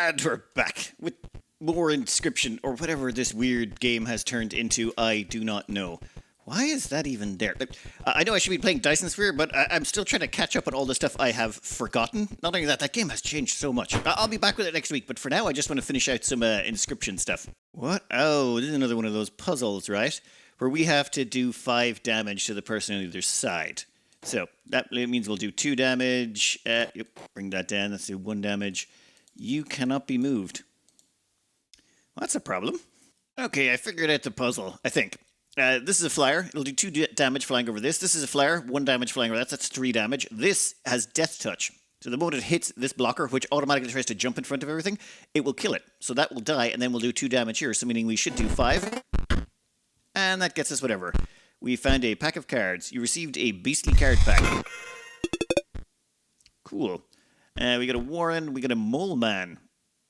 And we're back with more Inscryption, or whatever this weird game has turned into. I do not know. Why is that even there? I know I should be playing Dyson Sphere, but I'm still trying to catch up on all the stuff I have forgotten. Not only that, that game has changed so much. I'll be back with it next week, but for now I just want to finish out some Inscryption stuff. What? Oh, this is another one of those puzzles, right? Where we have to do 5 damage to the person on either side. So that means we'll do 2 damage. Yep, bring that down. Let's do 1 damage. You cannot be moved. Well, that's a problem. Okay, I figured out the puzzle, I think. This is a flyer. It'll do 2 damage flying over this. This is a flyer. 1 damage flying over that. That's 3 damage. This has death touch. So the moment it hits this blocker, which automatically tries to jump in front of everything, it will kill it. So that will die, and then we'll do 2 damage here. So meaning we should do 5. And that gets us whatever. We found a pack of cards. You received a beastly card pack. Cool. We got a Warren. We got a Mole Man.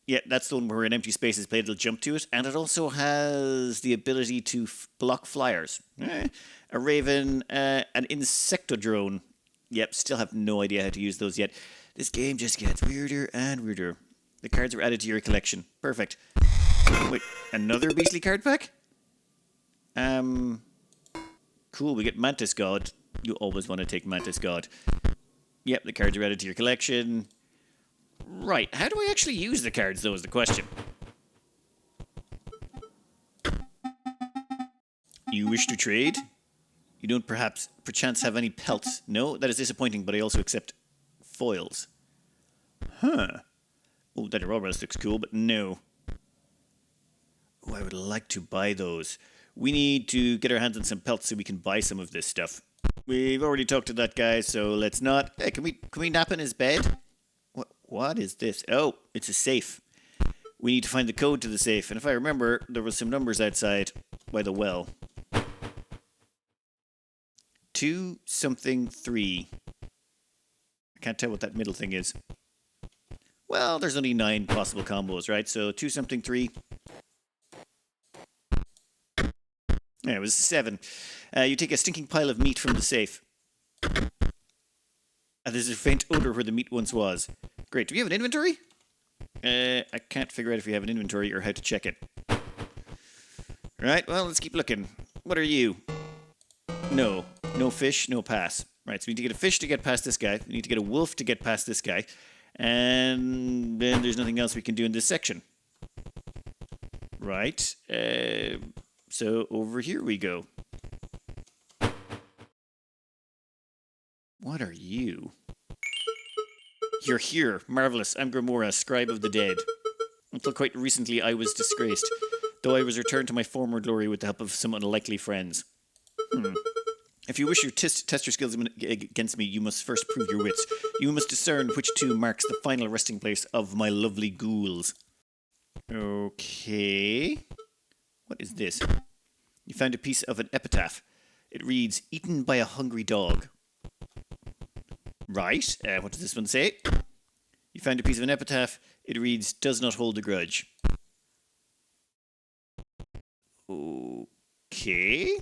Yeah, that's the one where an empty space is played. It'll jump to it. And it also has the ability to block flyers. A Raven. An Insectodrone. Yep, still have no idea how to use those yet. This game just gets weirder and weirder. The cards are added to your collection. Perfect. Wait, another beastly card pack? Cool, we get Mantis God. You always want to take Mantis God. Yep, the cards are added to your collection. Right, how do I actually use the cards, though, is the question. You wish to trade? You don't perchance have any pelts? No, that is disappointing, but I also accept foils. Huh. Oh, that ouroboros looks cool, but no. Oh, I would like to buy those. We need to get our hands on some pelts so we can buy some of this stuff. We've already talked to that guy, so let's not... Hey, can we nap in his bed? What is this? Oh, it's a safe. We need to find the code to the safe. And if I remember, there was some numbers outside by the well. 2-something-3. I can't tell what that middle thing is. Well, there's only 9 possible combos, right? So 2-something-3. Yeah, it was 7. You take a stinking pile of meat from the safe. And there's a faint odor where the meat once was. Great. Do we have an inventory? I can't figure out if we have an inventory or how to check it. Right, well, let's keep looking. What are you? No. No fish, no pass. Right, so we need to get a fish to get past this guy. We need to get a wolf to get past this guy. And then there's nothing else we can do in this section. Right. So over here we go. What are you? You're here. Marvelous. I'm Grimora, scribe of the dead. Until quite recently I was disgraced, though I was returned to my former glory with the help of some unlikely friends. If you wish to test your skills against me, you must first prove your wits. You must discern which two marks the final resting place of my lovely ghouls. Okay. What is this? You found a piece of an epitaph. It reads, "Eaten by a hungry dog." Right. What does this one say? You found a piece of an epitaph. It reads, "Does not hold a grudge." Okay.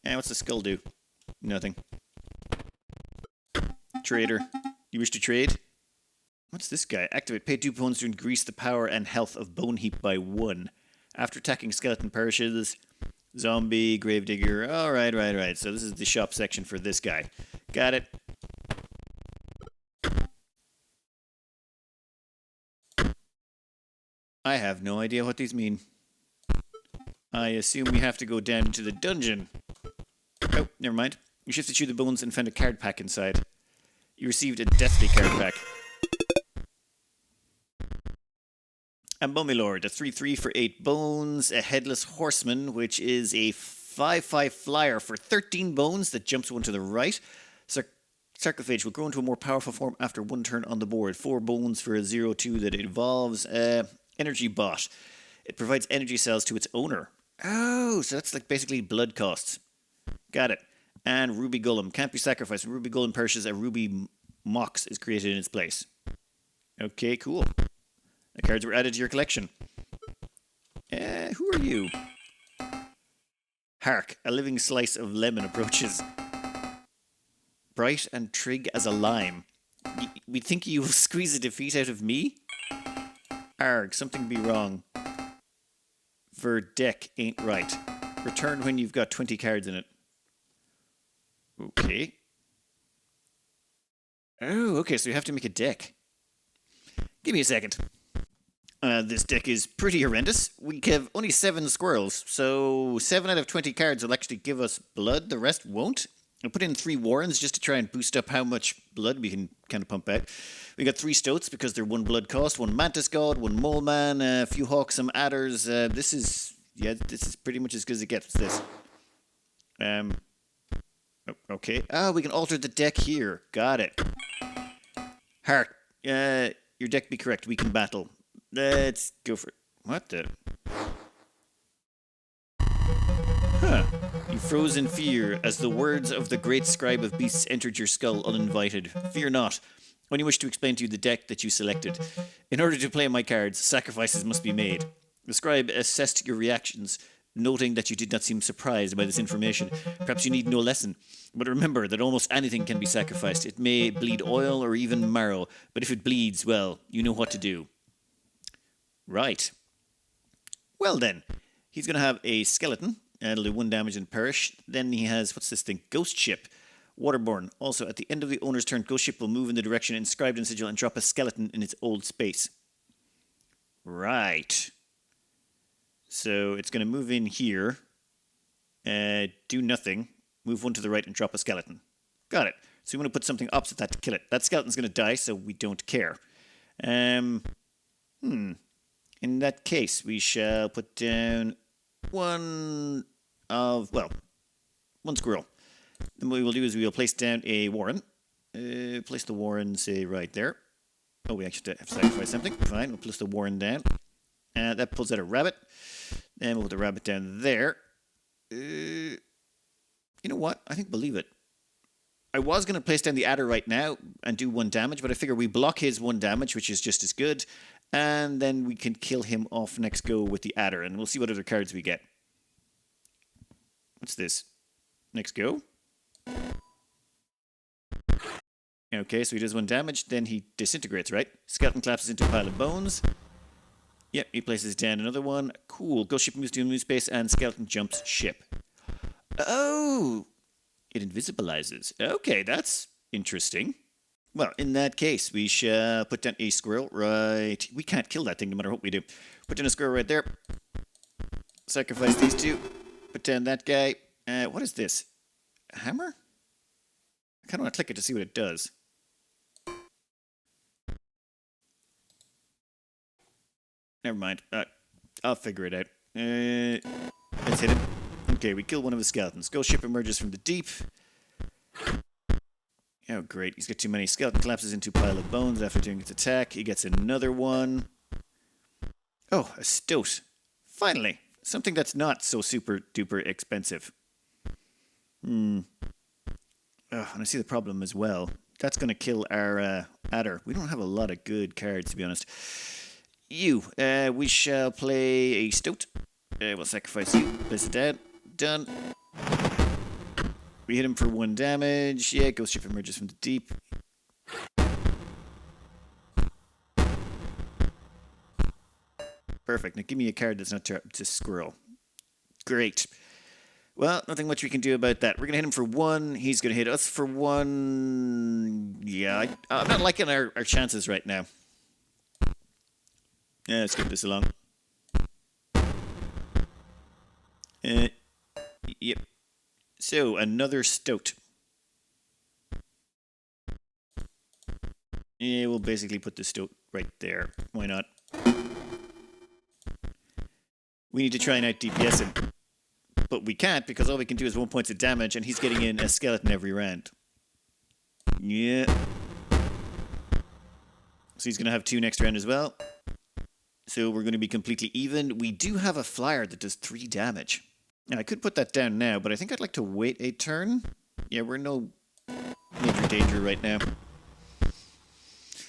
What's the skull do? Nothing. Trader. You wish to trade? What's this guy? Activate. Pay 2 points to increase the power and health of Bone Heap by 1. After attacking skeleton perishes. Zombie, gravedigger. Oh, right. So this is the shop section for this guy. Got it. I have no idea what these mean. I assume we have to go down into the dungeon. Oh, never mind. You shifted through the bones and found a card pack inside. You received a deathly card pack. A Mummy Lord, a 3/3 for 8 bones. A Headless Horseman, which is a 5/5 flyer for 13 bones that jumps one to the right. Sarcophage will grow into a more powerful form after 1 turn on the board. 4 bones for a 0/2 that it evolves. Energy Bot. It provides energy cells to its owner. Oh, so that's like basically blood costs. Got it. And Ruby Golem. Can't be sacrificed. When Ruby Golem perishes, a Ruby Mox is created in its place. Okay, cool. The cards were added to your collection. Who are you? Hark, a living slice of lemon approaches. Bright and trig as a lime. We think you will squeeze a defeat out of me? Arg, something be wrong. Ver deck ain't right. Return when you've got 20 cards in it. Okay. Oh, okay, so we have to make a deck. Give me a second. This deck is pretty horrendous. We have only 7 squirrels, so 7 out of 20 cards will actually give us blood, the rest won't. I put in 3 warrens just to try and boost up how much blood we can kind of pump out. We got 3 stoats because they're 1 blood cost, 1 mantis god, 1 mole man, a few hawks, some adders. This is pretty much as good as it gets. What's this? Okay. We can alter the deck here. Got it. Heart. Your deck be correct. We can battle. Let's go for it. What the? Huh. You froze in fear as the words of the great scribe of beasts entered your skull uninvited. Fear not. When you wish to explain to you the deck that you selected. In order to play my cards, sacrifices must be made. The scribe assessed your reactions, noting that you did not seem surprised by this information. Perhaps you need no lesson. But remember that almost anything can be sacrificed. It may bleed oil or even marrow, but if it bleeds, well, you know what to do. Right. Well then, he's going to have a skeleton. It'll do 1 damage and perish. Then he has, what's this thing? Ghost Ship. Waterborne. Also, at the end of the owner's turn, Ghost Ship will move in the direction inscribed in sigil and drop a skeleton in its old space. Right. So it's going to move in here. Do nothing. Move 1 to the right and drop a skeleton. Got it. So we want to put something opposite that to kill it. That skeleton's going to die, so we don't care. In that case, we shall put down 1 squirrel. Then what we will do is we will place down a warren. Place the warren, say, right there. Oh, we actually have to sacrifice something. Fine, we'll place the warren down. That pulls out a rabbit. Then we'll put the rabbit down there. You know what? I think we'll leave it. I was going to place down the adder right now and do 1 damage, but I figure we block his 1 damage, which is just as good. And then we can kill him off next go with the adder, and we'll see what other cards we get. What's this? Next go. Okay, so he does 1 damage, then he disintegrates, right? Skeleton collapses into a pile of bones. Yep, he places down another one. Cool. Ghost Ship moves to a new space, and skeleton jumps ship. Oh! It invisibilizes. Okay, that's interesting. Well, in that case, we shall put down a squirrel right... We can't kill that thing no matter what we do. Put down a squirrel right there. Sacrifice these 2. Put down that guy. What is this? A hammer? I kind of want to click it to see what it does. Never mind. I'll figure it out. Let's hit him. Okay, we kill one of his skeletons. Ghost Ship emerges from the deep. Oh, great. He's got too many. Skeleton collapses into a pile of bones after doing its attack. He gets another one. Oh, a stoat. Finally. Something that's not so super duper expensive. Oh, and I see the problem as well. That's going to kill our adder. We don't have a lot of good cards, to be honest. We shall play a stoat. We'll sacrifice you. Place it down. Done. We hit him for 1 damage. Yeah, Ghost Ship emerges from the deep. Perfect. Now give me a card that's not just squirrel. Great. Well, nothing much we can do about that. We're going to hit him for 1. He's going to hit us for 1. Yeah, I'm not liking our chances right now. Yeah, let's get this along. Yep. So, another stoat. Yeah, we'll basically put the stoat right there. Why not? We need to try and out DPS him. But we can't because all we can do is 1 point of damage and he's getting in a skeleton every round. Yeah. So he's going to have 2 next round as well. So we're going to be completely even. We do have a flyer that does 3 damage. Now, I could put that down now, but I think I'd like to wait a turn. Yeah, we're in no major danger right now.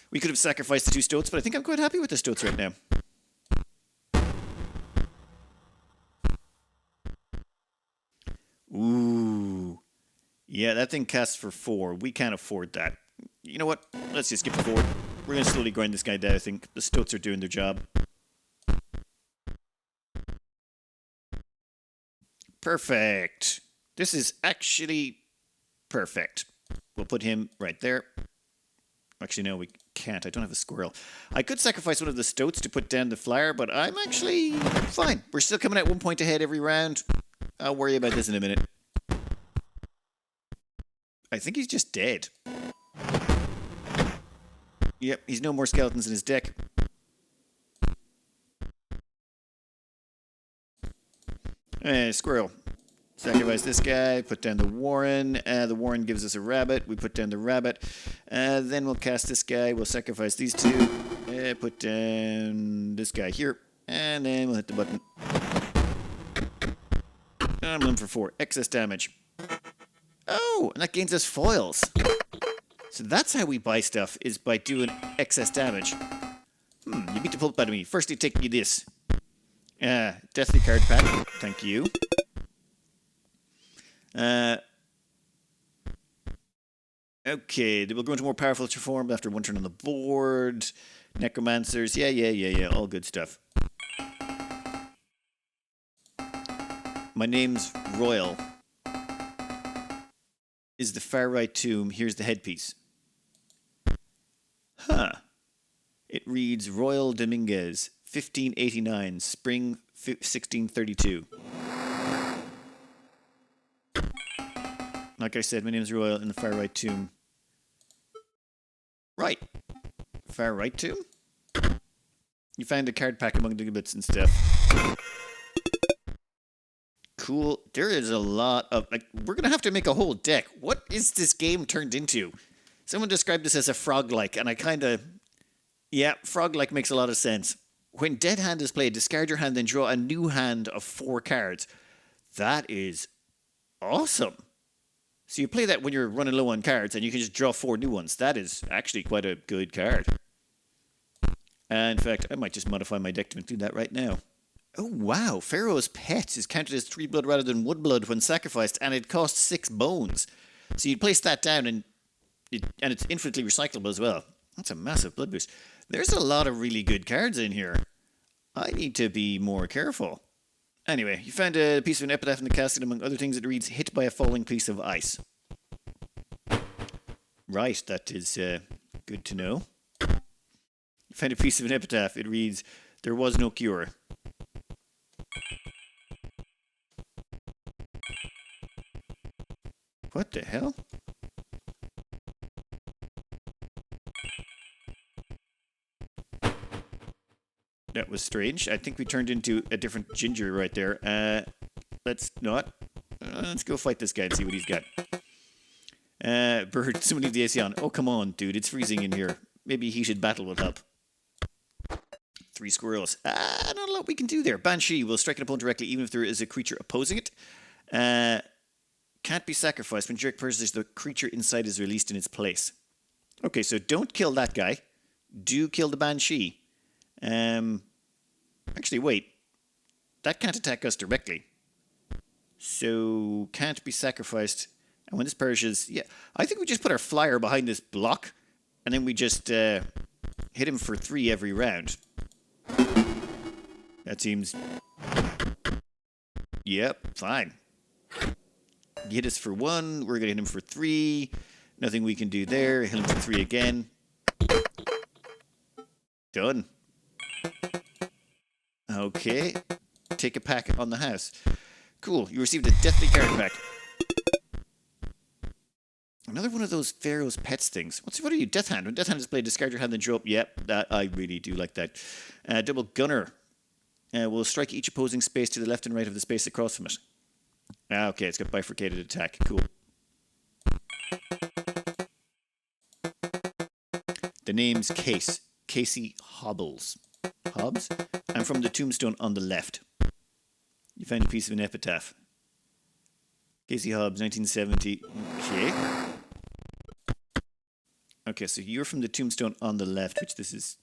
We could have sacrificed the 2 stoats, but I think I'm quite happy with the stoats right now. Ooh. Yeah, that thing casts for 4. We can't afford that. You know what? Let's just skip forward. We're going to slowly grind this guy down, I think. The stoats are doing their job. Perfect. This is actually perfect. We'll put him right there. Actually, no, we can't. I don't have a squirrel. I could sacrifice one of the stoats to put down the flyer, but I'm actually fine. We're still coming out 1 point ahead every round. I'll worry about this in a minute. I think he's just dead. Yep, he's no more skeletons in his deck. Squirrel. Sacrifice this guy, put down the Warren. The Warren gives us a rabbit. We put down the rabbit. Then we'll cast this guy. We'll sacrifice these two. Put down this guy here. And then we'll hit the button. I'm in for 4. Excess damage. Oh, and that gains us foils. So that's how we buy stuff, is by doing excess damage. You beat the pulp out of me. First you take me this. Deathly card pack. Thank you. Okay, they will go into more powerful form after 1 turn on the board. Necromancers, yeah, all good stuff. My name's Royal. Is the far right tomb. Here's the headpiece. Huh. It reads Royal Dominguez, 1589, spring 1632. Like I said, my name's Royal in the far right tomb. Right. Far right tomb? You find a card pack among the bits and stuff. Cool. There is a lot of... we're going to have to make a whole deck. What is this game turned into? Someone described this as a frog-like, and I kind of... Yeah, frog-like makes a lot of sense. When Dead Hand is played, discard your hand, then draw a new hand of 4 cards. That is awesome. So you play that when you're running low on cards, and you can just draw 4 new ones. That is actually quite a good card. In fact, I might just modify my deck to include that right now. Oh, wow. Pharaoh's Pet is counted as 3 blood rather than 1 blood when sacrificed, and it costs 6 bones. So you place that down, and it's infinitely recyclable as well. That's a massive blood boost. There's a lot of really good cards in here. I need to be more careful. Anyway, you found a piece of an epitaph in the casket. Among other things, it reads, hit by a falling piece of ice. Right, that is good to know. You find a piece of an epitaph. It reads, there was no cure. What the hell? That was strange. I think we turned into a different ginger right there. Let's not. Let's go fight this guy and see what he's got. Bird, somebody leave the AC on. Oh, come on, dude. It's freezing in here. Maybe heated battle would help. 3 squirrels. Not a lot we can do there. Banshee will strike an opponent directly even if there is a creature opposing it. Can't be sacrificed. When Jerk purses, the creature inside is released in its place. Okay, so don't kill that guy. Do kill the Banshee. Actually, wait. That can't attack us directly. So, can't be sacrificed. And when this perishes, yeah. I think we just put our flyer behind this block, and then we just hit him for 3 every round. That seems... Yep, fine. You hit us for 1, we're going to hit him for 3. Nothing we can do there. Hit him for 3 again. Done. Okay. Take a pack on the house. Cool. You received a deathly card pack. Another one of those Pharaoh's Pets things. What are you? Death Hand. When Death Hand is played, discard your hand, then draw up. Yep, that I really do like that. Double Gunner. Will strike each opposing space to the left and right of the space across from it. Okay, it's got bifurcated attack. Cool. The name's Case. Casey Hobbs. I'm from the tombstone on the left. You find a piece of an epitaph. Casey Hobbs, 1970. Okay. Okay, so you're from the tombstone on the left, which this is...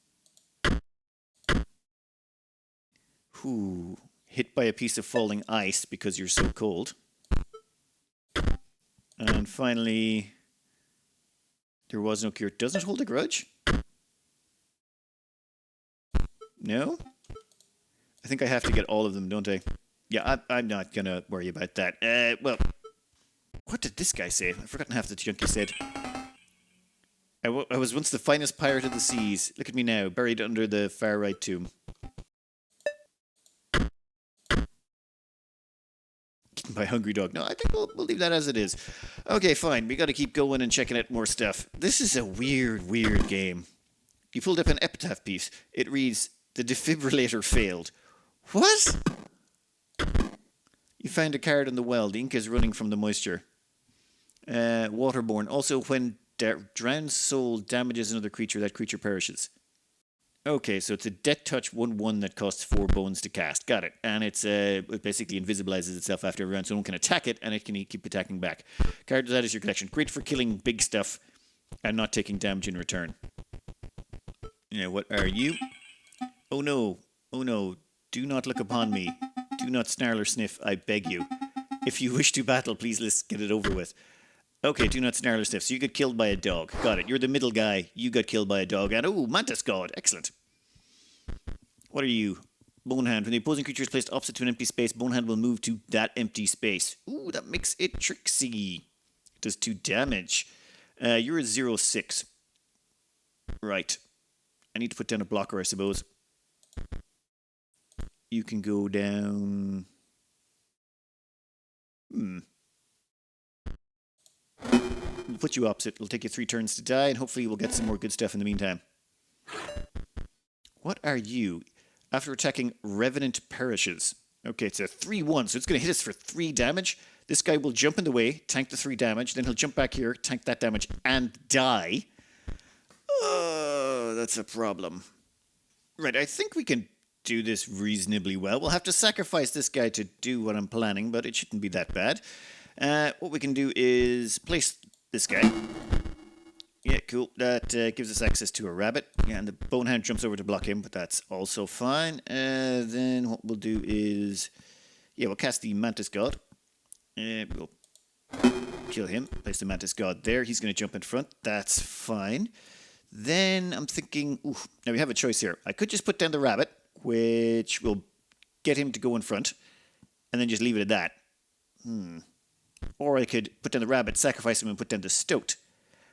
Ooh. Hit by a piece of falling ice because you're so cold. And finally... There was no cure. Doesn't hold a grudge? No? I think I have to get all of them, don't I? Yeah, I'm not gonna worry about that. Well, what did this guy say? I've forgotten half the junk he said. I was once the finest pirate of the seas. Look at me now, buried under the far right tomb. Eaten by a hungry dog. No, I think we'll leave that as it is. Okay, fine. We gotta keep going and checking out more stuff. This is a weird game. You pulled up an epitaph piece. It reads, "The defibrillator failed." What? You found a card in the well. The ink is running from the moisture. Waterborne. Also, when drowned soul damages another creature, that creature perishes. Okay, so it's a death touch 1/1 that costs 4 bones to cast. Got it. And it basically invisibilizes itself after every round, so no one can attack it, and it can keep attacking back. Cards that is your collection. Great for killing big stuff and not taking damage in return. Yeah, what are you? Oh no. Oh no. Do not look upon me. Do not snarl or sniff, I beg you. If you wish to battle, please let's get it over with. Okay, do not snarl or sniff. So you get killed by a dog. Got it. You're the middle guy. You got killed by a dog. And oh, Mantis God. Excellent. What are you? Bonehand. When the opposing creature is placed opposite to an empty space, Bonehand will move to that empty space. Ooh, that makes it tricksy. It does 2 damage. You're a 0/6. Right. I need to put down a blocker, I suppose. You can go down... We'll put you opposite. It'll take you 3 turns to die, and hopefully we'll get some more good stuff in the meantime. What are you? After attacking, Revenant perishes. Okay, it's a 3/1, so it's going to hit us for 3 damage. This guy will jump in the way, tank the 3 damage, then he'll jump back here, tank that damage, and die. Oh, that's a problem. Right, I think we can do this reasonably well. We'll have to sacrifice this guy to do what I'm planning, but it shouldn't be that bad. What we can do is place this guy. Yeah, cool. That gives us access to a rabbit. Yeah, and the Bonehand jumps over to block him, but that's also fine. Then what we'll do is... Yeah, we'll cast the Mantis God. We'll kill him. Place the Mantis God there. He's going to jump in front. That's fine. Then I'm thinking... Ooh, now we have a choice here. I could just put down the rabbit, which will get him to go in front, and then just leave it at that. Or I could put down the rabbit, sacrifice him, and put down the Stoat.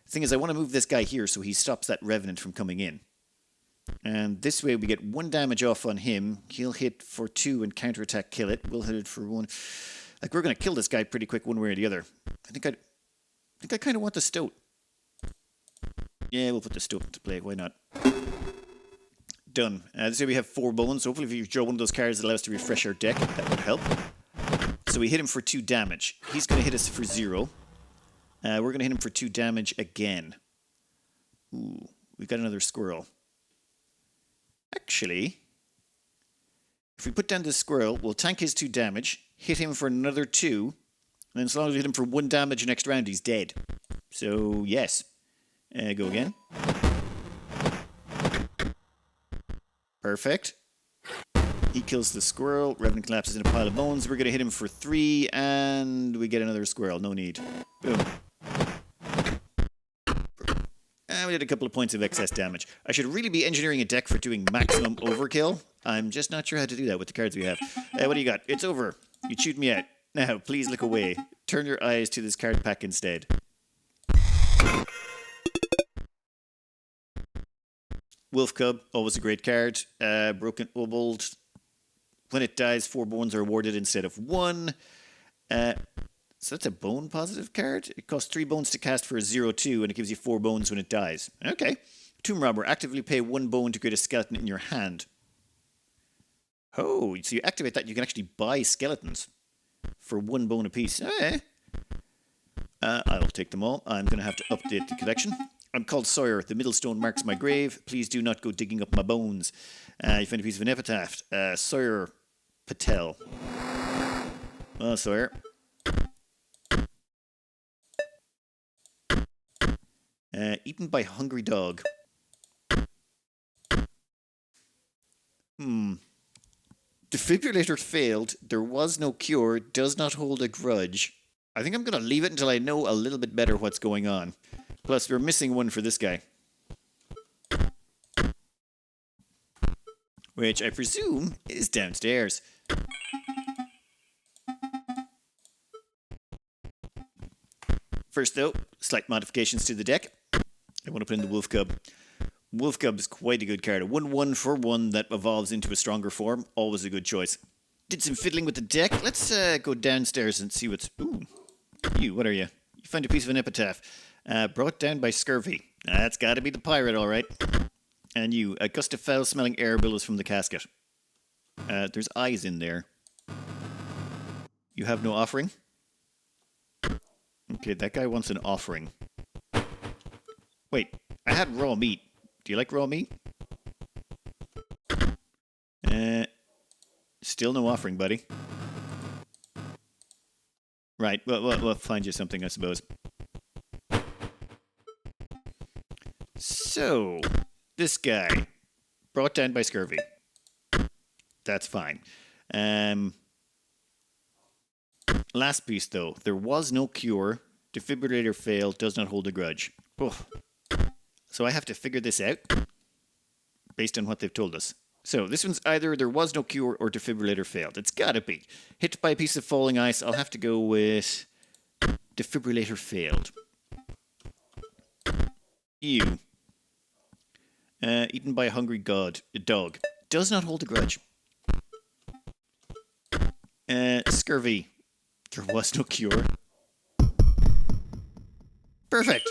The thing is, I want to move this guy here so he stops that Revenant from coming in. And this way we get 1 damage off on him. He'll hit for 2 and counterattack kill it. We'll hit it for 1. Like, we're going to kill this guy pretty quick one way or the other. I think I kind of want the Stoat. Yeah, we'll put the Stoat into play. Why not? Done. This way we have 4 bones. Hopefully if you draw one of those cards that allows us to refresh our deck, that would help. So we hit him for 2 damage. He's going to hit us for 0. We're going to hit him for 2 damage again. Ooh, we've got another squirrel. Actually, if we put down this squirrel, we'll tank his 2 damage, hit him for another 2, and then as long as we hit him for 1 damage next round, he's dead. So, yes. Go again. Perfect. He kills the squirrel. Revenant collapses in a pile of bones. We're going to hit him for 3, and we get another squirrel. No need. Boom. And we did a couple of points of excess damage. I should really be engineering a deck for doing maximum overkill. I'm just not sure how to do that with the cards we have. What do you got? It's over. You chewed me out. Now, please look away. Turn your eyes to this card pack instead. Wolf Cub, always a great card. Broken Obold. When it dies, 4 bones are awarded instead of 1. So that's a bone positive card. It costs 3 bones to cast for a 0/2, and it gives you 4 bones when it dies. Okay. Tomb Robber. Actively pay 1 bone to create a skeleton in your hand. Oh, so you activate that, you can actually buy skeletons for 1 bone apiece. Okay. I'll take them all. I'm going to have to update the collection. I'm called Sawyer. The middle stone marks my grave. Please do not go digging up my bones. You find a piece of an epitaph. Sawyer Patel. Well, Sawyer. Eaten by hungry dog. Defibrillator failed. There was no cure. Does not hold a grudge. I think I'm going to leave it until I know a little bit better what's going on. Plus, we're missing one for this guy. Which I presume is downstairs. First, though, slight modifications to the deck. I want to put in the Wolf Cub. Wolf Cub is quite a good card. A 1/1 for 1 that evolves into a stronger form. Always a good choice. Did some fiddling with the deck. Let's go downstairs and see what's... Ooh. You, what are you? You find a piece of an epitaph. Brought down by scurvy. That's got to be the pirate, all right. And you, a gust of foul-smelling air billows from the casket. There's eyes in there. You have no offering? Okay, that guy wants an offering. Wait, I had raw meat. Do you like raw meat? Still no offering, buddy. Right, we'll find you something, I suppose. So, this guy, brought down by scurvy. That's fine. Last piece, though. There was no cure. Defibrillator failed. Does not hold a grudge. Oh. So I have to figure this out based on what they've told us. So this one's either there was no cure or defibrillator failed. It's gotta be. Hit by a piece of falling ice. I'll have to go with defibrillator failed. You. Eaten by a hungry dog. Does not hold a grudge. Scurvy. There was no cure. Perfect.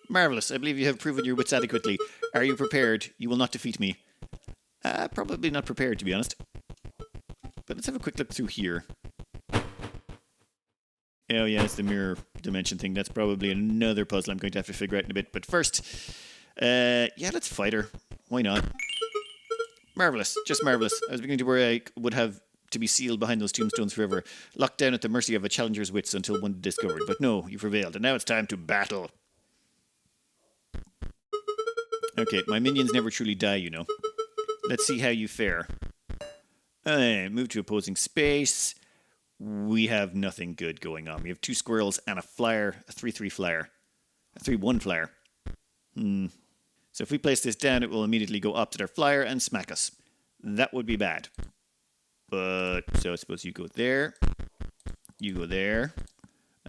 Marvellous. I believe you have proven your wits adequately. Are you prepared? You will not defeat me. Probably not prepared, to be honest. But let's have a quick look through here. Oh, yeah, it's the mirror dimension thing. That's probably another puzzle I'm going to have to figure out in a bit. But first, yeah, let's fight her. Why not? Marvellous. Just marvellous. I was beginning to worry I would have to be sealed behind those tombstones forever, locked down at the mercy of a challenger's wits until one discovered. But no, you prevailed, and now it's time to battle. Okay, my minions never truly die, you know. Let's see how you fare. Move to opposing space. We have nothing good going on. We have 2 squirrels and a flyer, a 3/3 flyer. A 3/1 flyer. So if we place this down, it will immediately go up to their flyer and smack us. That would be bad. But, so I suppose you go there. You go there.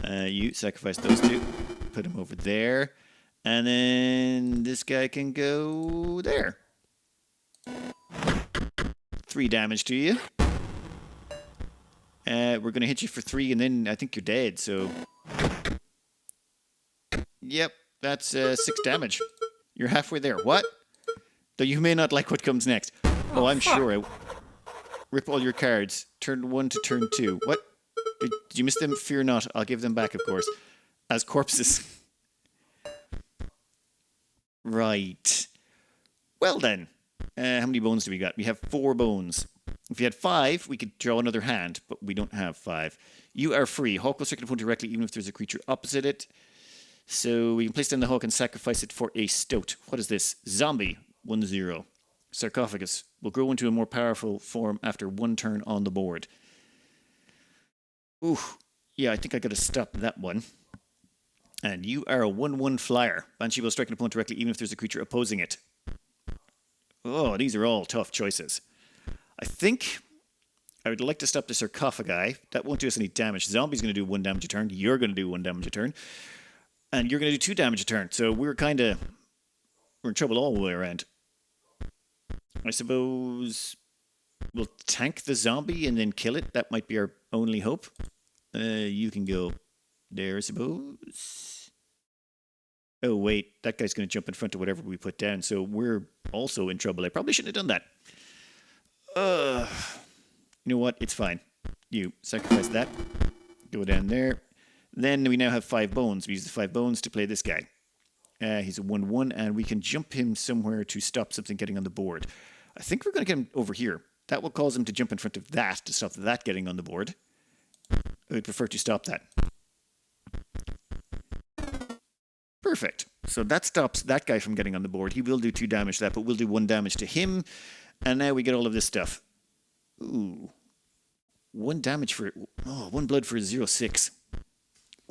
You sacrifice those 2. Put them over there. And then this guy can go there. 3 damage to you. We're going to hit you for 3 and then I think you're dead, so... Yep, that's 6 damage. You're halfway there. What? Though you may not like what comes next. Oh, I'm sure I... Rip all your cards. Turn 1 to turn 2. What? Did you miss them? Fear not. I'll give them back, of course. As corpses. Right. Well then. How many bones do we got? We have 4 bones. If you had 5, we could draw another hand, but we don't have 5. You are free. Hawk will strike an opponent directly, even if there's a creature opposite it. So we can place down the hawk and sacrifice it for a stoat. What is this? Zombie. 1/0. Sarcophagus will grow into a more powerful form after 1 turn on the board. Ooh. Yeah, I think I gotta stop that one. And you are a 1/1 flyer. Banshee will strike an opponent directly, even if there's a creature opposing it. Oh, these are all tough choices. I think I would like to stop the sarcophagi. That won't do us any damage. Zombie's going to do 1 damage a turn. You're going to do 1 damage a turn. And you're going to do 2 damage a turn. So we're in trouble all the way around. I suppose we'll tank the zombie and then kill it. That might be our only hope. You can go there, I suppose. Oh, wait. That guy's going to jump in front of whatever we put down. So we're also in trouble. I probably shouldn't have done that. You know what? It's fine. You sacrifice that. Go down there. Then we now have 5 bones. We use the 5 bones to play this guy. He's a 1/1, and we can jump him somewhere to stop something getting on the board. I think we're going to get him over here. That will cause him to jump in front of that to stop that getting on the board. I would prefer to stop that. Perfect. So that stops that guy from getting on the board. He will do 2 damage to that, but we'll do 1 damage to him. And now we get all of this stuff. Ooh. 1 damage for... Oh, 1 blood for a 0/6.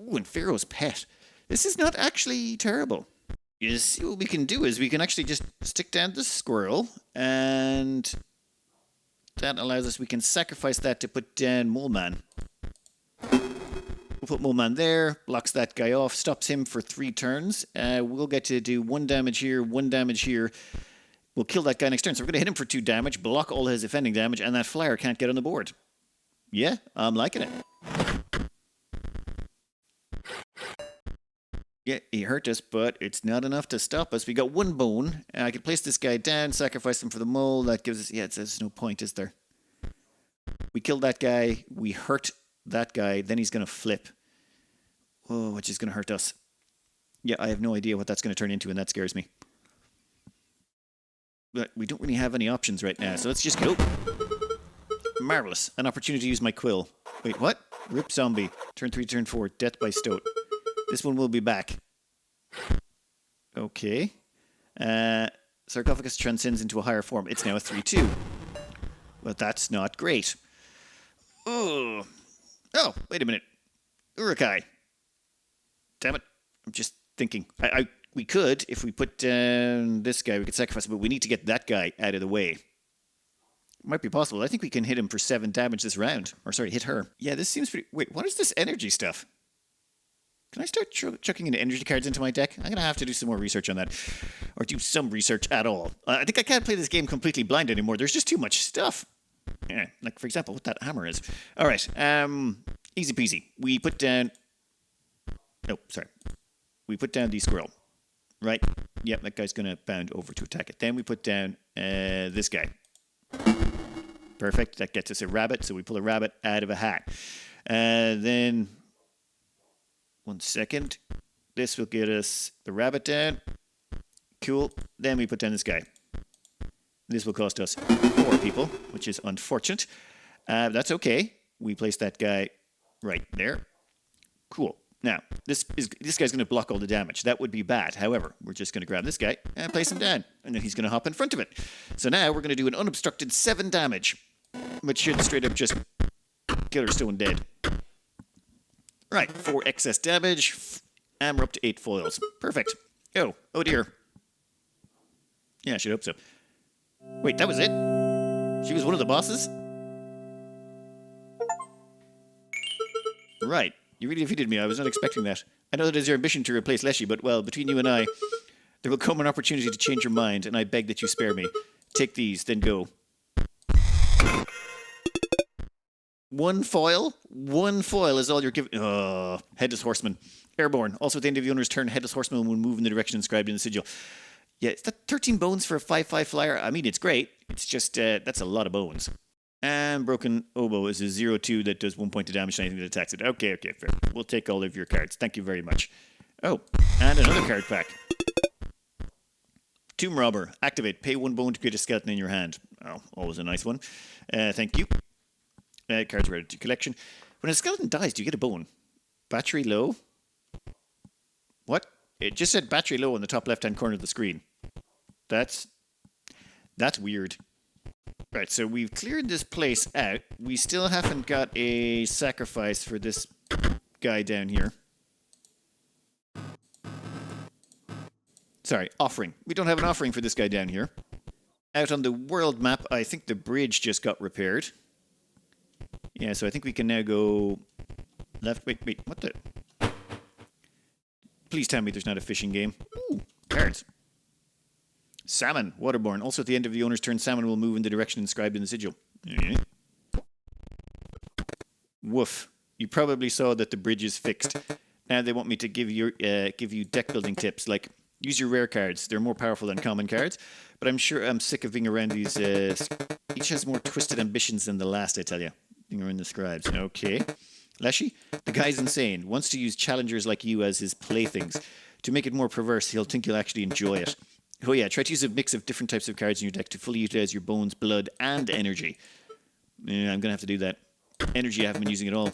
Ooh, and Pharaoh's Pet. This is not actually terrible. You see, what we can do is we can actually just stick down the squirrel, and that allows us... We can sacrifice that to put down Mole Man. We'll put Mole Man there, blocks that guy off, stops him for 3 turns. We'll get to do 1 damage here, 1 damage here. We'll kill that guy next turn. So we're going to hit him for 2 damage, block all his offending damage, and that flyer can't get on the board. Yeah, I'm liking it. Yeah, he hurt us, but it's not enough to stop us. We got 1 bone. I can place this guy down, sacrifice him for the mole. That gives us... Yeah, there's no point, is there? We killed that guy. We hurt that guy. Then he's going to flip. Oh, which is going to hurt us. Yeah, I have no idea what that's going to turn into, and that scares me. But we don't really have any options right now, so let's just go. Marvelous. An opportunity to use my quill. Wait, what? Rip zombie. Turn 3, turn 4. Death by stoat. This one will be back. Okay. Sarcophagus transcends into a higher form. It's now a 3-2. But that's not great. Oh, wait a minute. Urukai. Damn it. I'm just thinking. We could, if we put down this guy, we could sacrifice him, but we need to get that guy out of the way. Might be possible. I think we can hit him for 7 damage this round. Or sorry, hit her. Yeah, this seems pretty... Wait, what is this energy stuff? Can I start chucking in energy cards into my deck? I'm going to have to do some more research on that. Or do some research at all. I think I can't play this game completely blind anymore. There's just too much stuff. Yeah, like, for example, what that hammer is. All right. Easy peasy. We put down... Oh, sorry. We put down the squirrel. Right? Yep, that guy's going to bound over to attack it. Then we put down this guy. Perfect. That gets us a rabbit. So we pull a rabbit out of a hat. Then... 1 second. This will get us the rabbit down. Cool. Then we put down this guy. This will cost us 4 people, which is unfortunate. That's okay. We place that guy right there. Cool. Now, this guy's going to block all the damage. That would be bad. However, we're just going to grab this guy and place him down. And then he's going to hop in front of it. So now we're going to do an unobstructed 7 damage, which should straight up just kill her stone dead. Right, 4 excess damage, and we're up to 8 foils. Perfect. Oh dear. Yeah, I should hope so. Wait, that was it? She was one of the bosses? Right, you really defeated me. I was not expecting that. I know that it is your ambition to replace Leshy, but, well, between you and I, there will come an opportunity to change your mind, and I beg that you spare me. Take these, then go. 1 foil? 1 foil is all you're giving. Headless Horseman. Airborne. Also, at the end of the owner's turn, Headless Horseman will move in the direction inscribed in the sigil. Yeah, is that 13 bones for a 5/5 flyer? I mean, it's great. It's just, that's a lot of bones. And Broken Oboe is a 0-2 that does 1 point of damage to anything that attacks it. Okay, fair. We'll take all of your cards. Thank you very much. Oh, and another card pack. Tomb Robber. Activate. Pay 1 bone to create a skeleton in your hand. Oh, always a nice one. Thank you. Cards are added to your collection. When a skeleton dies, do you get a bone? Battery low? What? It just said battery low on the top left-hand corner of the screen. That's weird. Right, so we've cleared this place out. We still haven't got a sacrifice for this guy down here. Sorry, offering. We don't have an offering for this guy down here. Out on the world map, I think the bridge just got repaired. Yeah, so I think we can now go left. Wait, what the? Please tell me there's not a fishing game. Ooh, cards. Salmon, waterborne. Also, at the end of the owner's turn, salmon will move in the direction inscribed in the sigil. Woof. You probably saw that the bridge is fixed. Now they want me to give you deck building tips, like use your rare cards. They're more powerful than common cards. But I'm sure I'm sick of being around these. Each has more twisted ambitions than the last, I tell you. You're in the scribes. Okay. Leshy, the guy's insane. Wants to use challengers like you as his playthings. To make it more perverse, he'll think you'll actually enjoy it. Oh yeah, try to use a mix of different types of cards in your deck to fully utilize your bones, blood, and energy. Yeah, I'm going to have to do that. Energy, I haven't been using at all.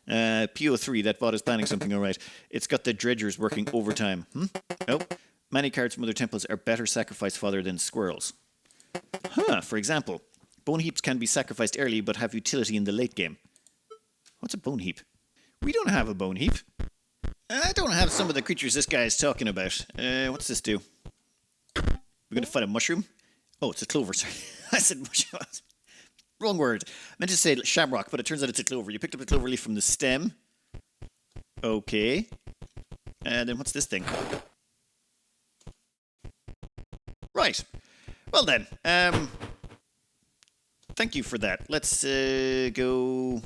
PO3, that bot is planning something alright. It's got the dredgers working overtime. Oh, many cards from other temples are better sacrifice fodder than squirrels. For example, bone heaps can be sacrificed early but have utility in the late game. What's a bone heap? We don't have a bone heap. I don't have some of the creatures this guy is talking about. What's this do? We're going to fight a mushroom? Oh, it's a clover, sorry. I said mushroom. Wrong word. I meant to say shamrock, but it turns out it's a clover. You picked up a clover leaf from the stem. Okay. And then what's this thing? Right. Well then, thank you for that. Let's go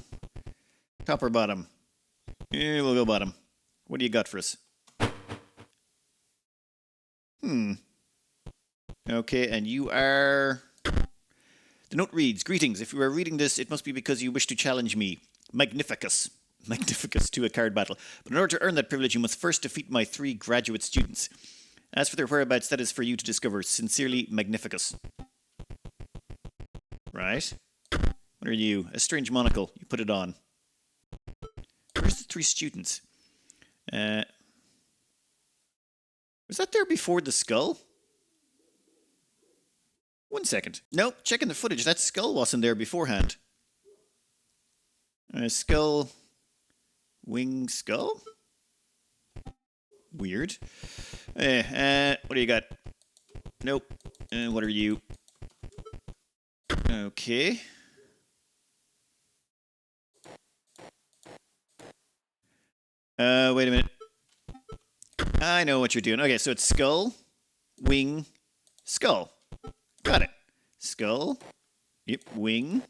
top or bottom. Yeah, we'll go bottom. What do you got for us? Okay, and you are... The note reads, "Greetings. If you are reading this, it must be because you wish to challenge me. Magnificus. Magnificus to a card battle. But in order to earn that privilege, you must first defeat my 3 graduate students. As for their whereabouts, that is for you to discover. Sincerely, Magnificus." Right. What are you? A strange monocle. You put it on. Where's the 3 students? Was that there before the skull? 1 second. Nope, checking the footage. That skull wasn't there beforehand. Skull. Wing skull? Weird. What do you got? Nope. What are you? Okay. Wait a minute. I know what you're doing. Okay, so it's skull, wing, skull. Got it. Skull. Yep, wing.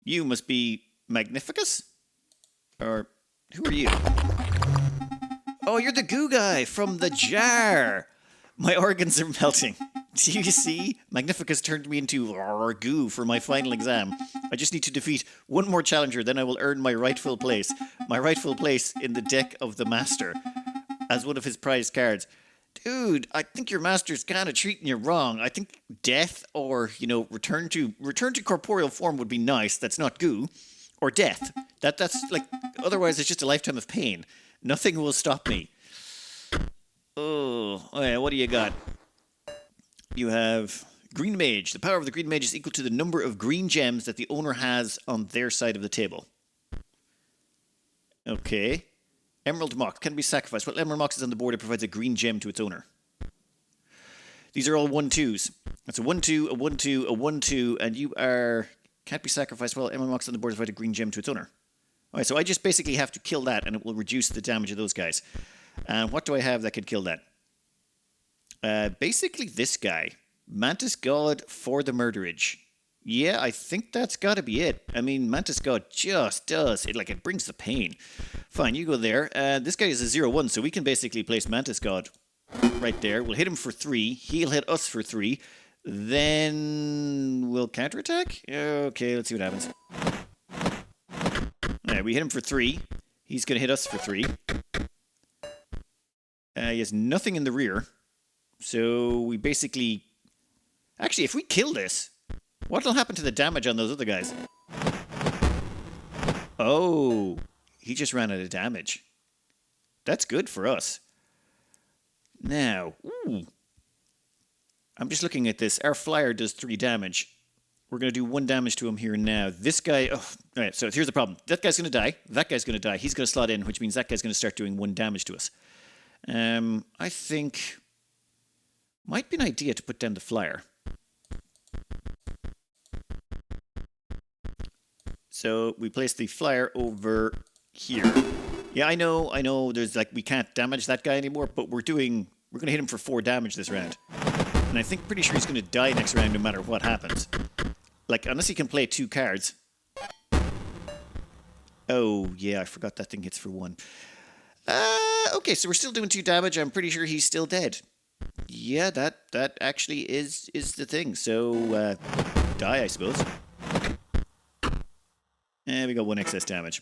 You must be Magnificus? Or who are you? Oh, you're the goo guy from the jar. My organs are melting. Do you see? Magnificus turned me into goo for my final exam. I just need to defeat 1 more challenger, then I will earn my rightful place. My rightful place in the deck of the master as one of his prized cards. Dude, I think your master's kind of treating you wrong. I think death or, return to corporeal form would be nice. That's not goo. Or death. That's like, otherwise it's just a lifetime of pain. Nothing will stop me. Oh, yeah, what do you got? You have Green Mage. The power of the Green Mage is equal to the number of green gems that the owner has on their side of the table. Okay. Emerald Mox can be sacrificed. While Emerald Mox is on the board, it provides a green gem to its owner. These are all 1/2s. That's a 1/2, a 1/2, a 1/2, and you are... Can't be sacrificed while Emerald Mox is on the board, provides a green gem to its owner. Alright, so I just basically have to kill that, and it will reduce the damage of those guys. And what do I have that could kill that? Basically this guy. Mantis God for the Murderage. Yeah, I think that's got to be it. I mean, Mantis God just does. It brings the pain. Fine, you go there. This guy is a 0/1, so we can basically place Mantis God right there. We'll hit him for 3. He'll hit us for 3. Then we'll counterattack? Okay, let's see what happens. Alright, we hit him for 3. He's going to hit us for 3. He has nothing in the rear. So we basically... Actually, if we kill this, what will happen to the damage on those other guys? Oh, he just ran out of damage. That's good for us. Now, I'm just looking at this. Our flyer does 3 damage. We're going to do 1 damage to him here now. This guy... Oh, all right, so here's the problem. That guy's going to die. That guy's going to die. He's going to slot in, which means that guy's going to start doing 1 damage to us. I think... Might be an idea to put down the flyer. So we place the flyer over here. Yeah, I know. There's we can't damage that guy anymore, but we're going to hit him for 4 damage this round. And I think pretty sure he's going to die next round no matter what happens. Unless he can play 2 cards. Oh, yeah, I forgot that thing hits for 1. Okay, so we're still doing 2 damage. I'm pretty sure he's still dead. Yeah, that actually is the thing. So, die, I suppose. And we got 1 excess damage.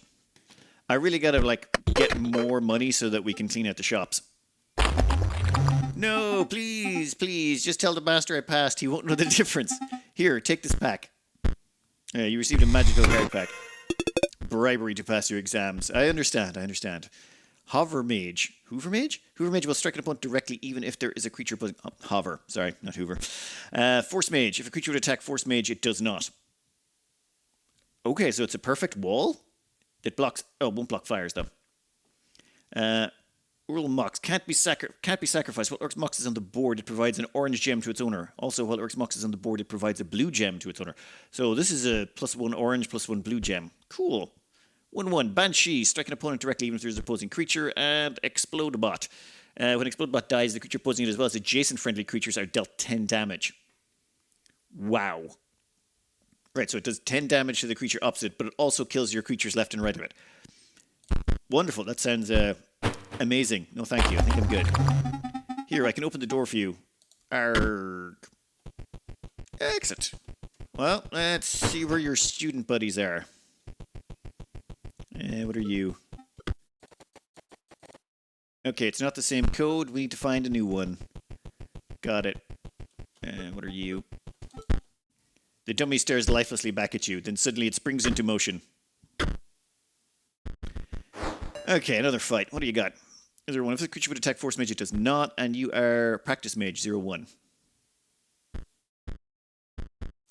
I really gotta, get more money so that we can clean out the shops. No, please, just tell the master I passed. He won't know the difference. Here, take this pack. You received a magical card pack. Bribery to pass your exams. I understand. Hover Mage. Hoover Mage? Hoover Mage will strike an opponent directly even if there is a creature opposing... Oh, Hover. Sorry, not Hoover. Force Mage. If a creature would attack Force Mage, it does not. Okay, so it's a perfect wall. It blocks... Oh, it won't block fires, though. Ural Mox can't be sacrificed. While Urk's Mox is on the board, it provides an orange gem to its owner. Also, while Urk's Mox is on the board, it provides a blue gem to its owner. So this is a +1 orange, +1 blue gem. Cool. 1/1. Banshee. Strike an opponent directly even if there's an opposing creature. And Explodebot. When Explodebot dies, the creature opposing it as well as adjacent friendly creatures are dealt 10 damage. Wow. Right, so it does 10 damage to the creature opposite, but it also kills your creatures left and right of it. Wonderful. That sounds amazing. No, thank you. I think I'm good. Here, I can open the door for you. Arrgh. Exit. Well, let's see where your student buddies are. What are you? Okay, it's not the same code. We need to find a new one. Got it. What are you? The dummy stares lifelessly back at you. Then suddenly it springs into motion. Okay, another fight. What do you got? Is there one? If the creature would attack Force Mage, it does not. And you are Practice Mage 0/1.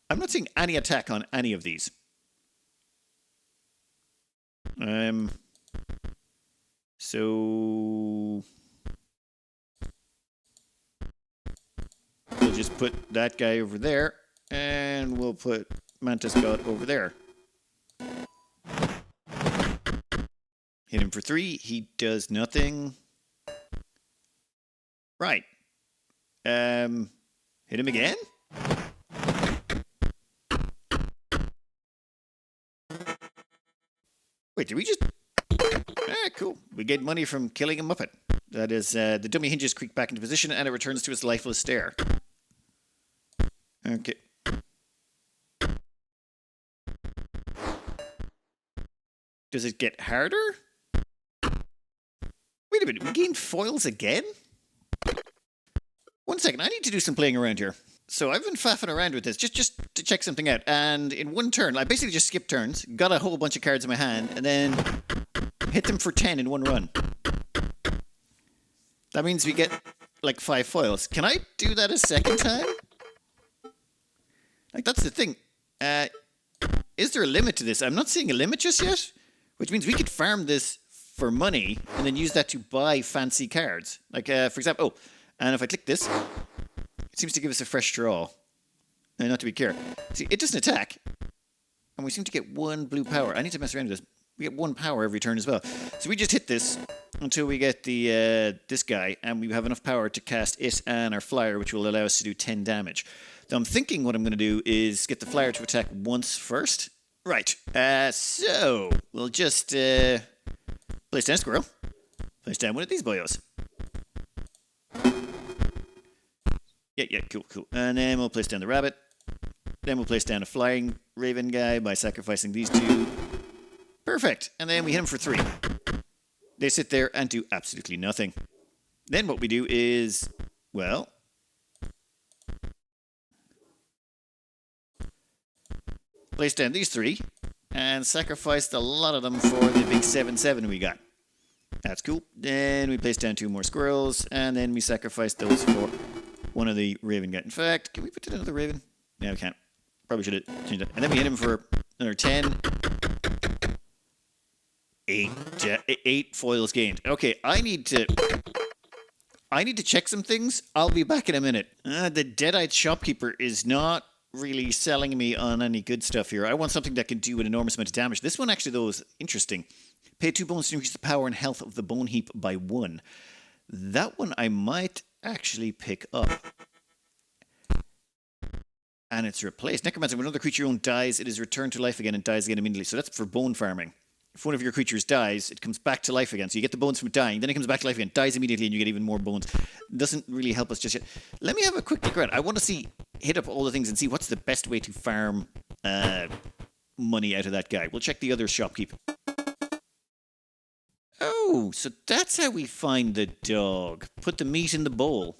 I'm not seeing any attack on any of these. So we'll just put that guy over there, and we'll put Mantis God over there. Hit him for 3. He does nothing. Right. Hit him again? Wait, did we just... cool. We get money from killing a Muppet. That is, the dummy hinges creak back into position and it returns to its lifeless stare. Okay. Does it get harder? Wait a minute, we gained foils again? 1 second, I need to do some playing around here. So I've been faffing around with this, just to check something out. And in 1 turn, I basically just skipped turns, got a whole bunch of cards in my hand, and then hit them for 10 in 1 run. That means we get, like, 5 foils. Can I do that a second time? Like, that's the thing. Is there a limit to this? I'm not seeing a limit just yet, which means we could farm this for money and then use that to buy fancy cards. Like, for example, and if I click this, it seems to give us a fresh draw. Not to be clear. See, it doesn't attack, and we seem to get 1 blue power. I need to mess around with this. We get 1 power every turn as well. So we just hit this until we get the this guy, and we have enough power to cast it and our flyer, which will allow us to do 10 damage. So I'm thinking what I'm going to do is get the flyer to attack once first. Right. So we'll just place down a squirrel. Place down one of these boyos. Yeah, cool. And then we'll place down the rabbit. Then we'll place down a flying raven guy by sacrificing these 2. Perfect. And then we hit them for 3. They sit there and do absolutely nothing. Then what we do is, well, place down these 3 and sacrificed a lot of them for the big 7/7 we got. That's cool. Then we place down 2 more squirrels, and then we sacrifice those for one of the raven guys. In fact, can we put in another raven? No, we can't. Probably should have changed it. And then we hit him for another 10. 8 foils gained. Okay, I need to check some things. I'll be back in a minute. The Deadite Shopkeeper is not really selling me on any good stuff here. I want something that can do an enormous amount of damage. This one actually, though, is interesting. Pay 2 bones to increase the power and health of the bone heap by 1. That one I might actually pick up. And it's replaced. Necromancer, when another creature you own dies, it is returned to life again and dies again immediately. So that's for bone farming. If one of your creatures dies, it comes back to life again. So you get the bones from dying, then it comes back to life again, dies immediately, and you get even more bones. Doesn't really help us just yet. Let me have a quick look around. I want to hit up all the things and see what's the best way to farm money out of that guy. We'll check the other shopkeep. Oh, so that's how we find the dog. Put the meat in the bowl.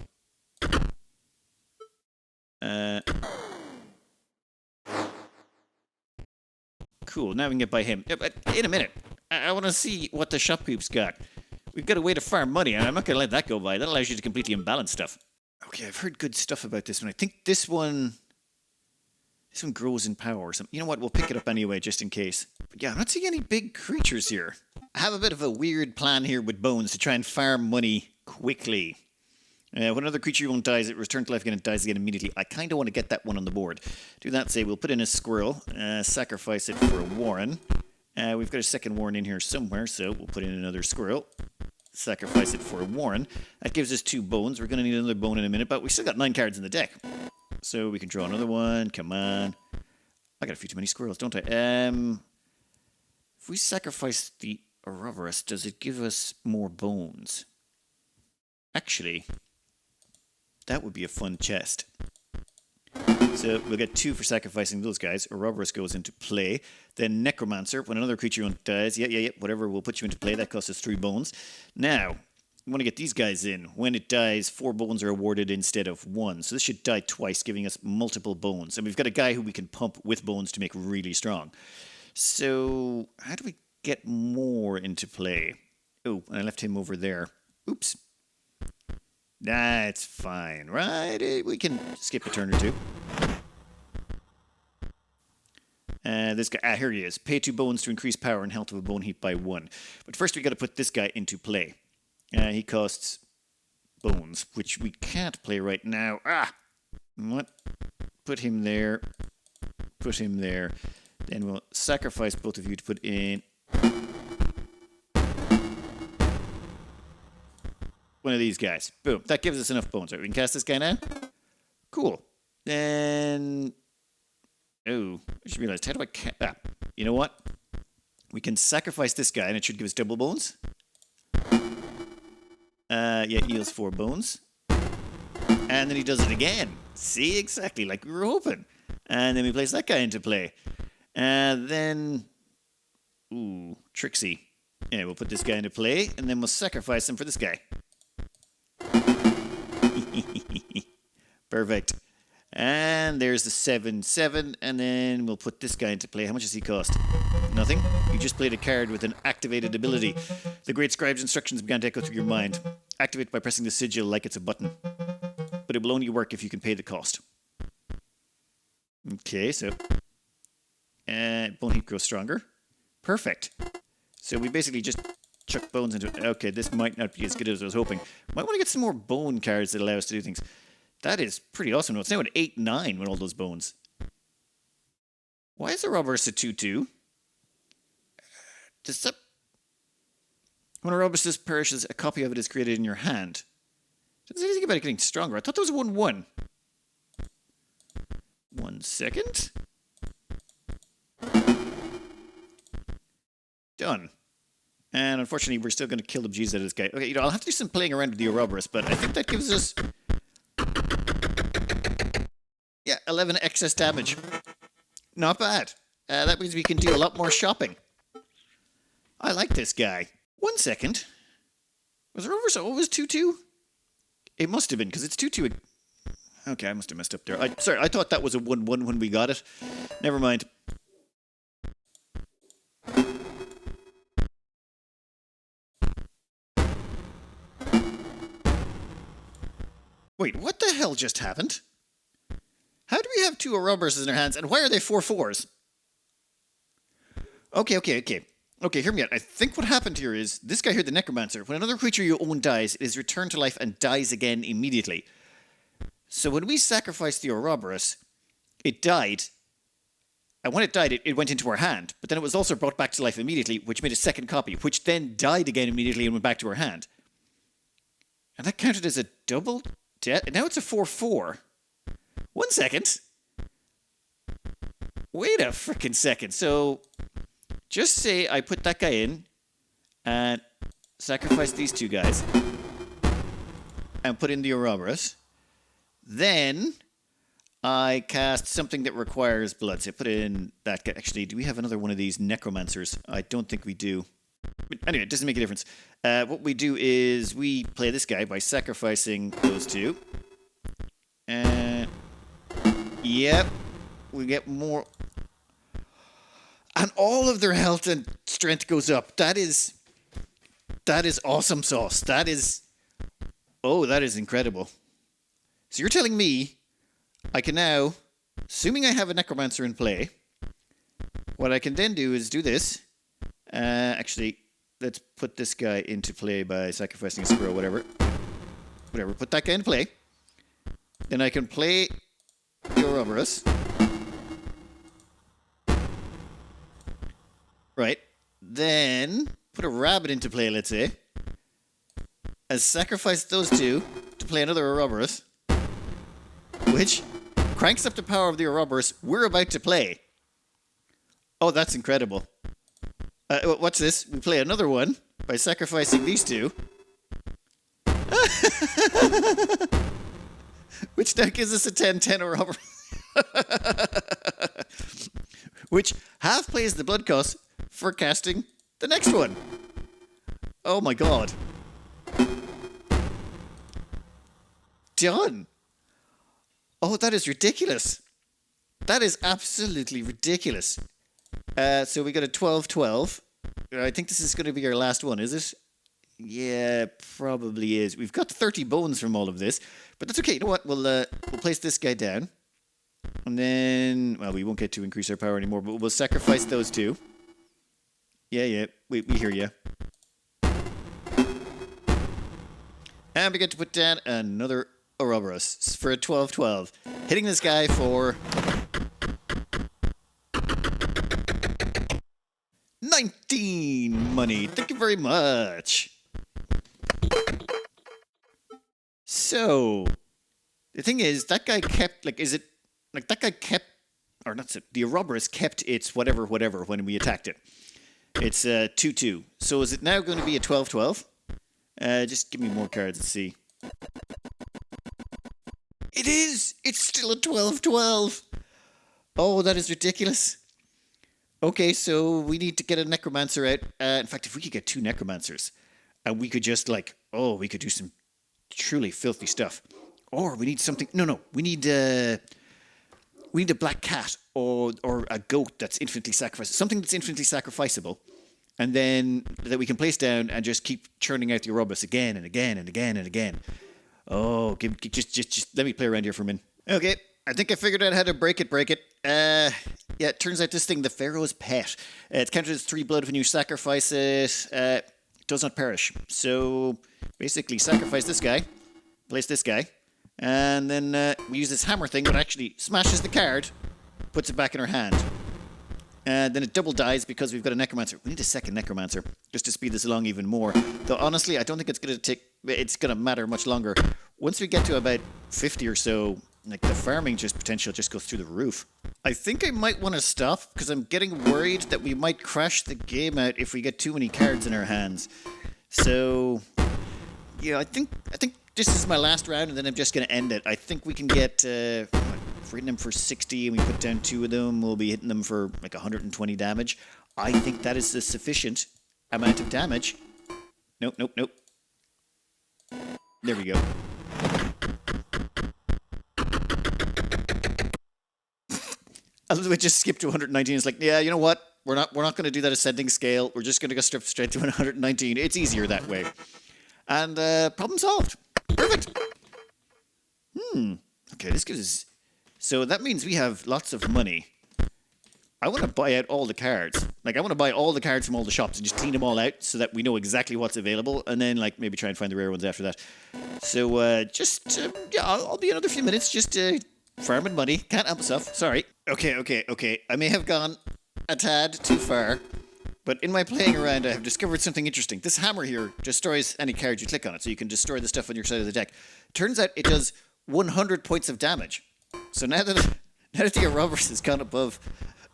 Cool, now we can get by him. But in a minute, I want to see what the shopkeep's got. We've got a way to farm money, and I'm not going to let that go by. That allows you to completely imbalance stuff. Okay, I've heard good stuff about this one. I think this one This one grows in power or something. You know what? We'll pick it up anyway, just in case. But yeah, I'm not seeing any big creatures here. I have a bit of a weird plan here with bones to try and farm money quickly. When another creature you own dies, it returns to life again and dies again immediately. I kind of want to get that one on the board. Do that, say, we'll put in a squirrel, sacrifice it for a warren. We've got a second warren in here somewhere, so we'll put in another squirrel. Sacrifice it for a warren. That gives us 2 bones. We're going to need another bone in a minute, but we still got 9 cards in the deck. So we can draw another one. Come on. I got a few too many squirrels, don't I? If we sacrifice the ouroboros, does it give us more bones? Actually, that would be a fun chest. So we'll get 2 for sacrificing those guys. Ouroboros goes into play. Then Necromancer, when another creature dies, whatever, we'll put you into play. That costs us 3 bones. Now, we want to get these guys in. When it dies, 4 bones are awarded instead of 1. So this should die twice, giving us multiple bones. And we've got a guy who we can pump with bones to make really strong. So how do we get more into play? Oh, and I left him over there. Oops. That's fine, right? We can skip a turn or 2. This guy, here he is. Pay 2 bones to increase power and health of a bone heap by 1. But first we got to put this guy into play. He costs bones, which we can't play right now. What? Put him there. Put him there. Then we'll sacrifice both of you to put in one of these guys. Boom. That gives us enough bones. Right, we can cast this guy now. Cool. Then... Oh, I just realized. How do I... you know what? We can sacrifice this guy and it should give us double bones. It yields 4 bones. And then he does it again. See, exactly like we were hoping. And then we place that guy into play. And then... Ooh, tricksy. Yeah, we'll put this guy into play, and then we'll sacrifice him for this guy. Perfect. And there's the 7/7, and then we'll put this guy into play. How much does he cost? Nothing. You just played a card with an activated ability. The Great Scribe's instructions began to echo through your mind. Activate by pressing the sigil like it's a button. But it will only work if you can pay the cost. Okay, so... bone heap grows stronger. Perfect. So we basically just chuck bones into it. Okay, this might not be as good as I was hoping. Might want to get some more bone cards that allow us to do things. That is pretty awesome. No, it's now an 8/9 with all those bones. Why is the ouroboros a 2/2? Does that... When a ouroboros perishes, a copy of it is created in your hand. Doesn't say anything about it getting stronger. I thought that was a 1/1. 1 second. Done. And unfortunately, we're still going to kill the bejesus out of this guy. Okay, I'll have to do some playing around with the ouroboros, but I think that gives us... 11 excess damage. Not bad. That means we can do a lot more shopping. I like this guy. 1 second. Was the ouroboros always 2/2? It must have been, because it's 2/2. Okay, I must have messed up there. Sorry, I thought that was a 1/1 when we got it. Never mind. Wait, what the hell just happened? How do we have 2 ouroboroses in our hands, and why are they 4/4s? Okay, hear me out. I think what happened here is, this guy here, the Necromancer, when another creature you own dies, it is returned to life and dies again immediately. So when we sacrificed the ouroboros, it died, and when it died, it went into our hand, but then it was also brought back to life immediately, which made a second copy, which then died again immediately and went back to our hand. And that counted as a double death? Now it's a 4/4. 1 second. Wait a frickin' second. So, just say I put that guy in and sacrifice these 2 guys and put in the ouroboros. Then I cast something that requires blood. So I put in that guy. Actually, do we have another one of these necromancers? I don't think we do. But anyway, it doesn't make a difference. What we do is we play this guy by sacrificing those 2. Yep, we get more. And all of their health and strength goes up. That is awesome sauce. That is incredible. So you're telling me I can now assuming I have a necromancer in play, what I can then do is do this. Actually, let's put this guy into play by sacrificing a squirrel, whatever. Whatever, put that guy in play. Then I can play the ouroboros. Right. Then put a rabbit into play, let's say. And sacrifice those two to play another ouroboros, which cranks up the power of the ouroboros we're about to play. Oh, that's incredible. What's this? We play another one by sacrificing these two. Which now gives us a 10-10 ouroboros. Which half plays the blood cost for casting the next one. Oh my god. Done. Oh, that is ridiculous. That is absolutely ridiculous. So we got a 12-12. I think this is going to be our last one, is it? Yeah, probably is. We've got 30 bones from all of this, but that's okay. You know what? We'll place this guy down, and then, well, we won't get to increase our power anymore, but we'll sacrifice those two. Yeah, we hear you. And we get to put down another ouroboros for a 12-12, hitting this guy for 19 money. Thank you very much. So, the thing is, that guy kept, the ouroboros kept its whatever when we attacked it. It's 2-2. So is it now going to be a 12-12? Just give me more cards and see. It is! It's still a 12-12! Oh, that is ridiculous. Okay, so we need to get a necromancer out. In fact, if we could get 2 necromancers, and we could just we could do some truly filthy stuff. Or we need something. No, we need a black cat or a goat that's infinitely sacrificable. Something that's infinitely sacrificable, and then that we can place down and just keep churning out the ouroboros again and again and again and again. Oh, just let me play around here for a minute. Okay, I think I figured out how to break it. Yeah, it turns out this thing, the Pharaoh's pet. It's counted as 3 blood when you sacrifice it. It does not perish. So basically, sacrifice this guy, place this guy, and then we use this hammer thing, but actually smashes the card, puts it back in our hand. And then it double dies because we've got a necromancer. We need a second necromancer just to speed this along even more. Though honestly, I don't think it's going to matter much longer. Once we get to about 50 or so, the farming potential just goes through the roof. I think I might want to stop because I'm getting worried that we might crash the game out if we get too many cards in our hands. So, yeah, I think this is my last round, and then I'm just going to end it. I think we can get, if we're hitting them for 60 and we put down 2 of them, we'll be hitting them for 120 damage. I think that is a sufficient amount of damage. Nope. There we go. I just skipped to 119. It's yeah, you know what? We're not going to do that ascending scale. We're just going to go straight to 119. It's easier that way. And problem solved. Perfect. Okay, this gives us... So that means we have lots of money. I want to buy out all the cards. I want to buy all the cards from all the shops and just clean them all out so that we know exactly what's available. And then, maybe try and find the rare ones after that. So, I'll be another few minutes just farming money. Can't help myself. Sorry. Okay. I may have gone a tad too far. But in my playing around, I have discovered something interesting. This hammer here destroys any card you click on it, so you can destroy the stuff on your side of the deck. Turns out it does 100 points of damage. So now that the ouroboros has gone above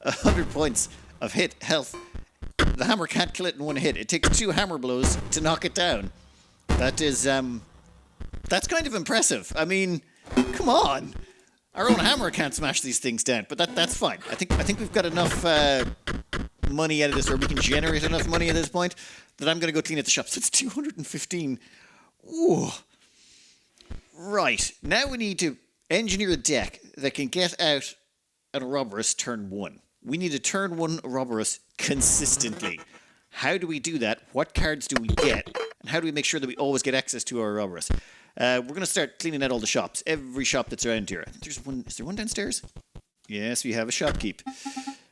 100 points of hit health, the hammer can't kill it in one hit. It takes 2 hammer blows to knock it down. That is, that's kind of impressive. I mean, come on. Our own hammer can't smash these things down, but that's fine. I think we've got enough money out of this, or we can generate enough money at this point, that I'm going to go clean at the shops. That's 215. Ooh. Right. Now we need to engineer a deck that can get out an ouroboros turn 1. We need a turn 1 ouroboros consistently. How do we do that? What cards do we get? And how do we make sure that we always get access to our ouroboros? We're going to start cleaning out all the shops. Every shop that's around here. I think there's one. Is there one downstairs? Yes, we have a shopkeep.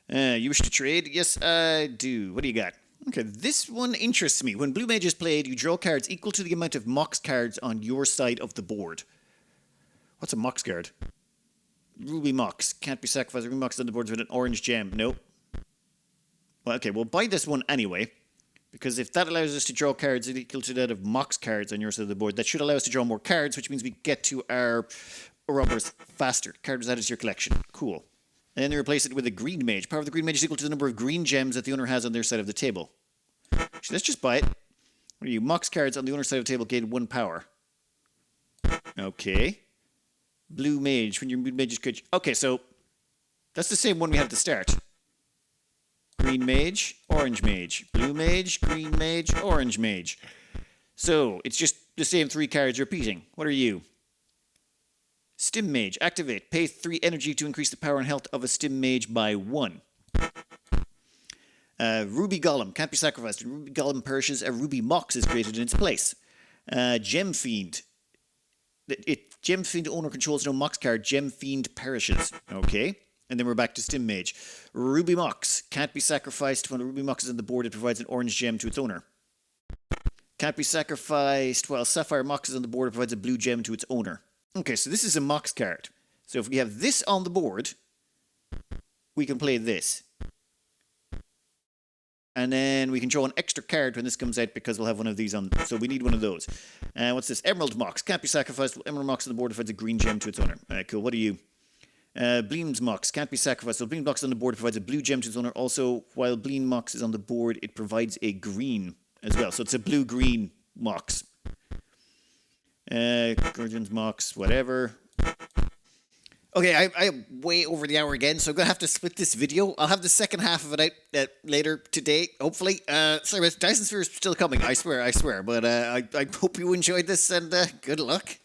You wish to trade? Yes, I do. What do you got? Okay, this one interests me. When Blue Mage is played, you draw cards equal to the amount of Mox cards on your side of the board. What's a Mox card? Ruby Mox. Can't be sacrificed. Ruby Mox on the board with an orange gem. Nope. Well, okay, we'll buy this one anyway. Because if that allows us to draw cards equal to that of Mox cards on your side of the board, that should allow us to draw more cards, which means we get to our ouroboros faster. Card was added to your collection. Cool. And then they replace it with a green mage. Power of the green mage is equal to the number of green gems that the owner has on their side of the table. Let's just buy it. What are you? Mox cards on the owner's side of the table gain 1 power. Okay. Blue mage. When your blue mage is good. Okay, so that's the same one we had at the start. Green mage, orange mage. Blue mage, green mage, orange mage. So it's just the same 3 cards repeating. What are you? Stim Mage. Activate. Pay 3 energy to increase the power and health of a Stim Mage by 1. Ruby Golem. Can't be sacrificed. When Ruby Golem perishes, a Ruby Mox is created in its place. Gem Fiend. Gem Fiend owner controls no Mox card. Gem Fiend perishes. Okay. And then we're back to Stim Mage. Ruby Mox. Can't be sacrificed. When a Ruby Mox is on the board, it provides an orange gem to its owner. Can't be sacrificed while Sapphire Mox is on the board, it provides a blue gem to its owner. Okay, so this is a Mox card. So if we have this on the board, we can play this. And then we can draw an extra card when this comes out because we'll have one of these on. So we need one of those. What's this? Emerald Mox. Can't be sacrificed. Emerald Mox on the board provides a green gem to its owner. Cool. What are you? Bleem's Mox. Can't be sacrificed. So Bleem Mox on the board provides a blue gem to its owner. Also, while Bleem Mox is on the board, it provides a green as well. So it's a blue-green Mox. Guardian's Mox, whatever. Okay, I'm way over the hour again, so I'm going to have to split this video. I'll have the second half of it out later today, hopefully. Sorry, but Dyson Sphere is still coming, I swear. But I hope you enjoyed this, and good luck.